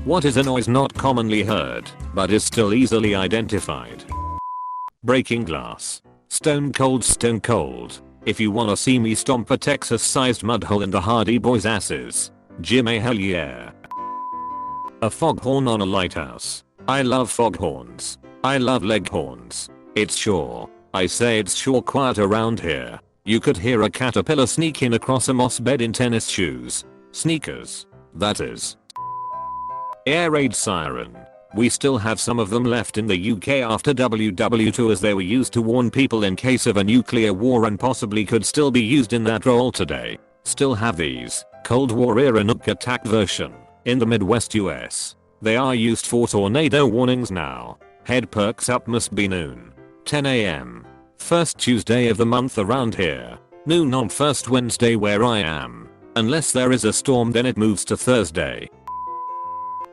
What is a noise not commonly heard, but is still easily identified? Breaking glass. Stone cold, stone cold. If you wanna see me stomp a Texas-sized mud hole in the Hardy Boys' asses, Jimmy hell yeah. A foghorn on a lighthouse. I love foghorns. I love leghorns. It's sure. I say it's sure quiet around here. You could hear a caterpillar sneaking across a moss bed in tennis shoes. Sneakers. That is. Air raid siren. We still have some of them left in the UK after WW2 as they were used to warn people in case of a nuclear war and possibly could still be used in that role today. Still have these. Cold War era nuke attack version. In the Midwest US. They are used for tornado warnings now. Head perks up, must be noon. 10 AM. First Tuesday of the month around here. Noon on first Wednesday where I am. Unless there is a storm then it moves to Thursday.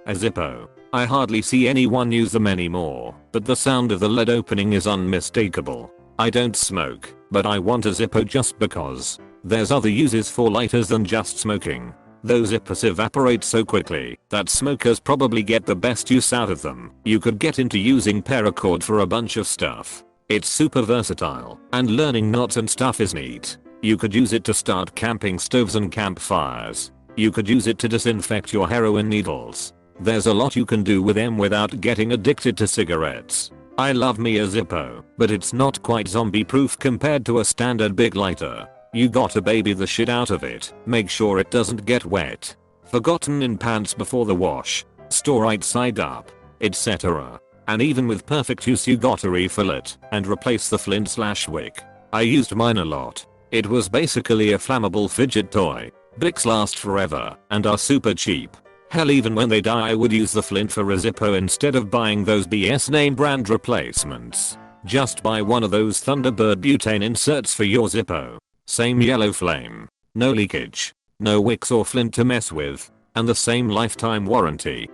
A Zippo. I hardly see anyone use them anymore, but the sound of the lid opening is unmistakable. I don't smoke, but I want a Zippo just because. There's other uses for lighters than just smoking. Those zippers evaporate so quickly that smokers probably get the best use out of them. You could get into using paracord for a bunch of stuff. It's super versatile, and learning knots and stuff is neat. You could use it to start camping stoves and campfires. You could use it to disinfect your heroin needles. There's a lot you can do with them without getting addicted to cigarettes. I love me a Zippo, but it's not quite zombie proof compared to a standard big lighter. You gotta baby the shit out of it, make sure it doesn't get wet. Forgotten in pants before the wash, store right side up, etc. And even with perfect use you gotta refill it and replace the flint/wick. I used mine a lot. It was basically a flammable fidget toy. Bicks last forever and are super cheap. Hell, even when they die I would use the flint for a Zippo instead of buying those BS name brand replacements. Just buy one of those Thunderbird butane inserts for your Zippo. Same yellow flame. No leakage. No wicks or flint to mess with. And the same lifetime warranty.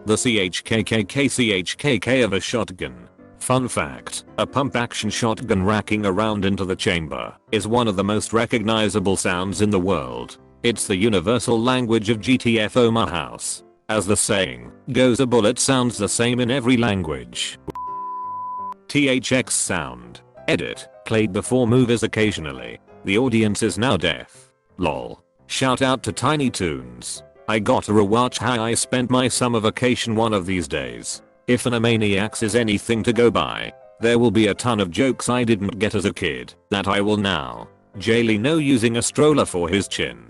The CHKKK of a shotgun. Fun fact, a pump action shotgun racking around into the chamber is one of the most recognizable sounds in the world. It's the universal language of GTFO my house. As the saying goes, a bullet sounds the same in every language. THX sound. Edit. Played before movies occasionally. The audience is now deaf. Lol. Shout out to Tiny Toons. I gotta rewatch how I spent my summer vacation one of these days. If Animaniacs is anything to go by, there will be a ton of jokes I didn't get as a kid that I will now. Jaylee know using a stroller for his chin.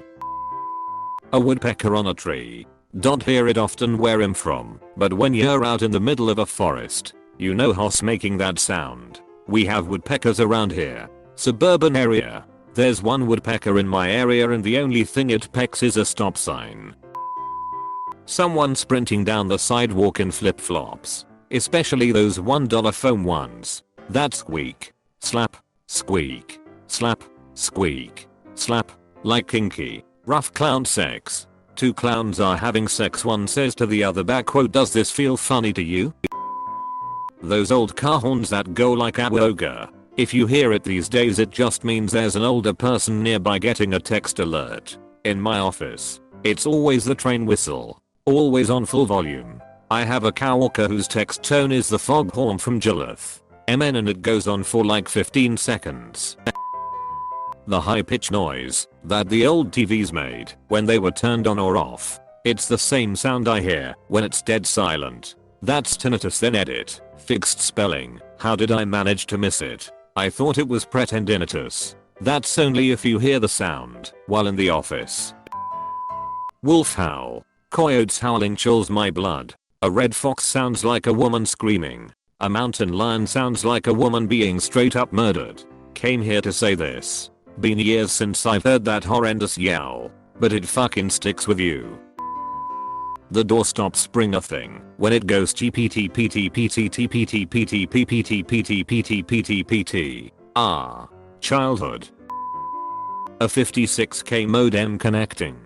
A woodpecker on a tree. Don't hear it often where I'm from, but when you're out in the middle of a forest, you know hoss making that sound. We have woodpeckers around here. Suburban area. There's one woodpecker in my area and the only thing it pecks is a stop sign. Someone sprinting down the sidewalk in flip-flops. Especially those $1 foam ones. That squeak. Slap. Squeak. Slap. Squeak. Slap. Like kinky. Rough clown sex. Two clowns are having sex, one says to the other back quote, does this feel funny to you? Those old car horns that go like awoga. If you hear it these days it just means there's an older person nearby getting a text alert. In my office, it's always the train whistle. Always on full volume. I have a coworker whose text tone is the foghorn from Gillith. MN, and it goes on for like 15 seconds. The high pitch noise that the old TVs made when they were turned on or off. It's the same sound I hear when it's dead silent. That's tinnitus. Then edit. Fixed spelling. How did I manage to miss it? I thought it was pretendinitus. That's only if you hear the sound while in the office. Wolf howl. Coyotes howling chills my blood. A red fox sounds like a woman screaming. A mountain lion sounds like a woman being straight up murdered. Came here to say this. Been years since I've heard that horrendous yowl, but it fucking sticks with you. The door stops spring a thing when it goes GPT PT PT TPT PT PPT PT PT PT PT. Ah. Childhood. A 56k modem connecting.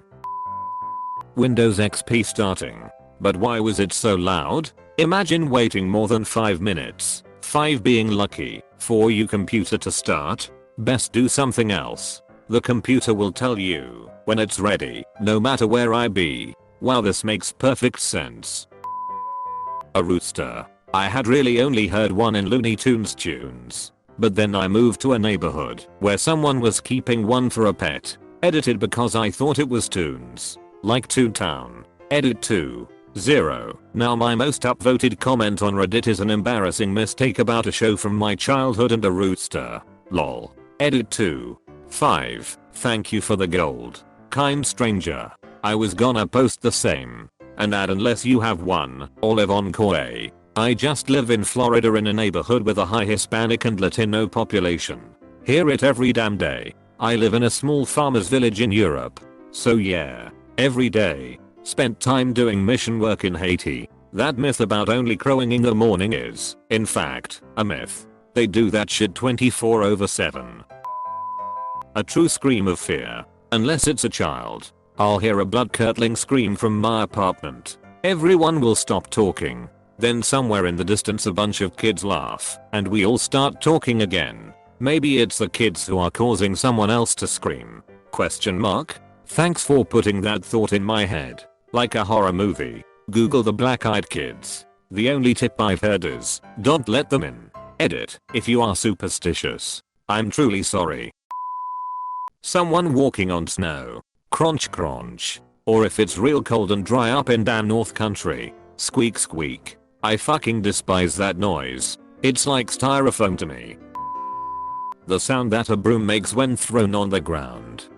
Windows XP starting. But why was it so loud? Imagine waiting more than 5 minutes. 5 being lucky for your computer to start. Best do something else. The computer will tell you when it's ready, no matter where I be. Wow, this makes perfect sense. A rooster. I had really only heard one in Looney Tunes tunes. But then I moved to a neighborhood where someone was keeping one for a pet. Edited because I thought it was Toons. Like Toontown. Edit 2. 0. Now my most upvoted comment on Reddit is an embarrassing mistake about a show from my childhood and a rooster. Lol. Edit 2. 5. Thank you for the gold. Kind stranger. I was gonna post the same. And add unless you have one or live on Kauai. I just live in Florida in a neighborhood with a high Hispanic and Latino population. Hear it every damn day. I live in a small farmer's village in Europe. So yeah. Every day. Spent time doing mission work in Haiti. That myth about only crowing in the morning is, in fact, a myth. They do that shit 24/7. A true scream of fear. Unless it's a child. I'll hear a blood-curdling scream from my apartment. Everyone will stop talking. Then somewhere in the distance a bunch of kids laugh, and we all start talking again. Maybe it's the kids who are causing someone else to scream. Question mark? Thanks for putting that thought in my head. Like a horror movie. Google the black-eyed kids. The only tip I've heard is, don't let them in. Edit, if you are superstitious. I'm truly sorry. Someone walking on snow. Crunch crunch. Or if it's real cold and dry up in damn North Country. Squeak squeak. I fucking despise that noise. It's like styrofoam to me. The sound that a broom makes when thrown on the ground.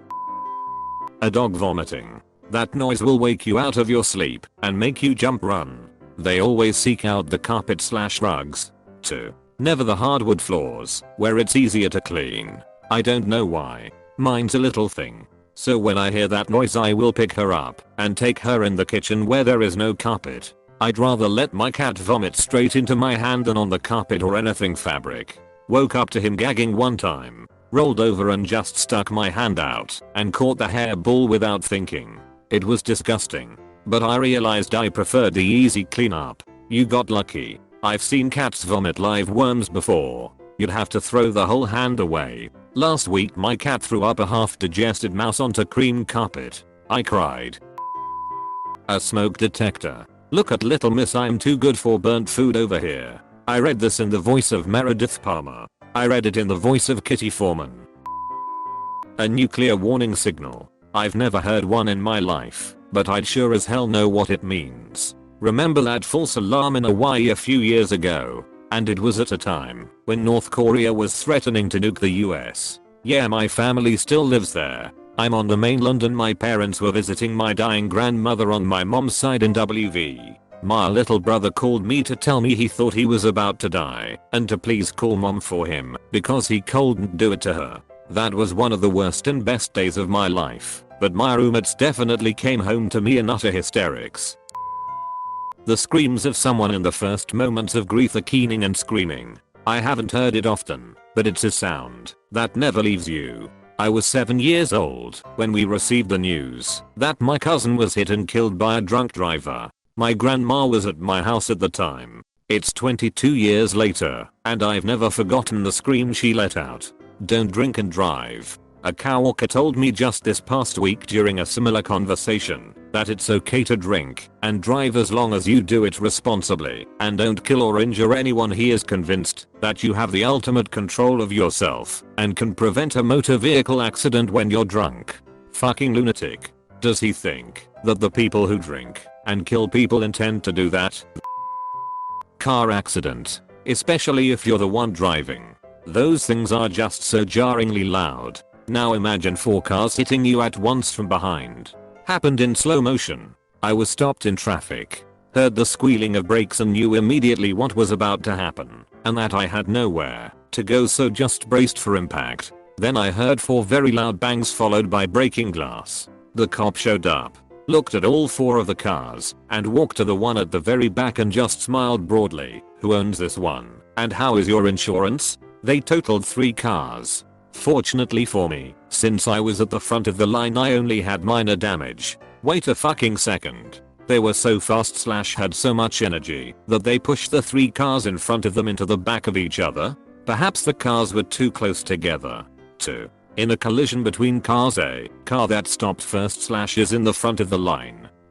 A dog vomiting. That noise will wake you out of your sleep and make you jump run. They always seek out the carpet/rugs. 2. Never the hardwood floors, where it's easier to clean. I don't know why. Mine's a little thing. So when I hear that noise I will pick her up and take her in the kitchen where there is no carpet. I'd rather let my cat vomit straight into my hand than on the carpet or anything fabric. Woke up to him gagging one time. Rolled over and just stuck my hand out and caught the hairball without thinking. It was disgusting. But I realized I preferred the easy cleanup. You got lucky. I've seen cats vomit live worms before. You'd have to throw the whole hand away. Last week my cat threw up a half-digested mouse onto cream carpet. I cried. A smoke detector. Look at little miss, I'm too good for burnt food over here. I read this in the voice of Meredith Palmer. I read it in the voice of Kitty Foreman. A nuclear warning signal. I've never heard one in my life, but I'd sure as hell know what it means. Remember that false alarm in Hawaii a few years ago? And it was at a time when North Korea was threatening to nuke the US. Yeah, my family still lives there. I'm on the mainland and my parents were visiting my dying grandmother on my mom's side in WV. My little brother called me to tell me he thought he was about to die and to please call mom for him because he couldn't do it to her. That was one of the worst and best days of my life, but my roommates definitely came home to me in utter hysterics. The screams of someone in the first moments of grief are keening and screaming. I haven't heard it often, but it's a sound that never leaves you. I was 7 years old when we received the news that my cousin was hit and killed by a drunk driver. My grandma was at my house at the time. It's 22 years later, and I've never forgotten the scream she let out. Don't drink and drive. A coworker told me just this past week during a similar conversation that it's okay to drink and drive as long as you do it responsibly and don't kill or injure anyone. He is convinced that you have the ultimate control of yourself and can prevent a motor vehicle accident when you're drunk. Fucking lunatic. Does he think that the people who drink and kill people intend to do that? Car accident. Especially if you're the one driving. Those things are just so jarringly loud. Now imagine 4 cars hitting you at once from behind. Happened in slow motion. I was stopped in traffic. Heard the squealing of brakes and knew immediately what was about to happen. And that I had nowhere to go, so just braced for impact. Then I heard 4 very loud bangs followed by breaking glass. The cop showed up. Looked at all 4 of the cars and walked to the one at the very back and just smiled broadly. Who owns this one? And how is your insurance? They totaled 3 cars. Fortunately for me, since I was at the front of the line, I only had minor damage. Wait a fucking second. They were so fast / had so much energy that they pushed the 3 cars in front of them into the back of each other? Perhaps the cars were too close together. 2. In a collision between cars, a car that stopped first / is in the front of the line.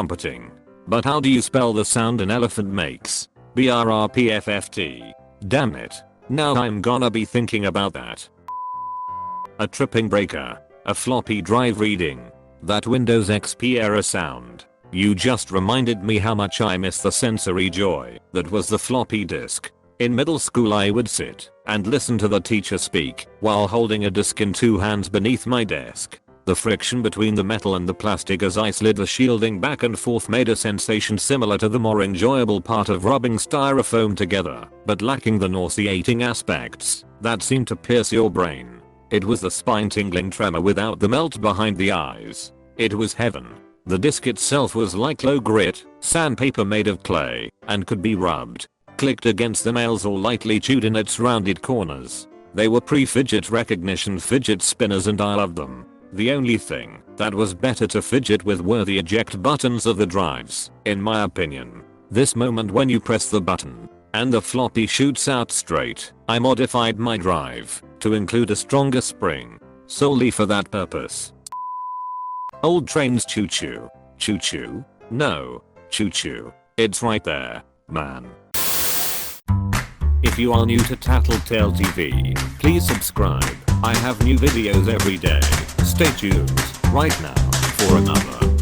trumpeting. But how do you spell the sound an elephant makes? BRRPFFT. Damn it. Now I'm gonna be thinking about that. A tripping breaker. A floppy drive reading. That Windows XP error sound. You just reminded me how much I miss the sensory joy that was the floppy disk. In middle school I would sit and listen to the teacher speak while holding a disk in two hands beneath my desk. The friction between the metal and the plastic as I slid the shielding back and forth made a sensation similar to the more enjoyable part of rubbing styrofoam together, but lacking the nauseating aspects that seemed to pierce your brain. It was the spine-tingling tremor without the melt behind the eyes. It was heaven. The disc itself was like low grit sandpaper made of clay and could be rubbed, clicked against the nails or lightly chewed in its rounded corners. They were pre-fidget recognition fidget spinners and I loved them. The only thing that was better to fidget with were the eject buttons of the drives, in my opinion. This moment when you press the button and the floppy shoots out straight. I modified my drive to include a stronger spring solely for that purpose. Old trains choo choo. Choo choo? No. Choo choo. It's right there, man. If you are new to Tattletale TV, please subscribe. I have new videos every day. Stay tuned right now for another.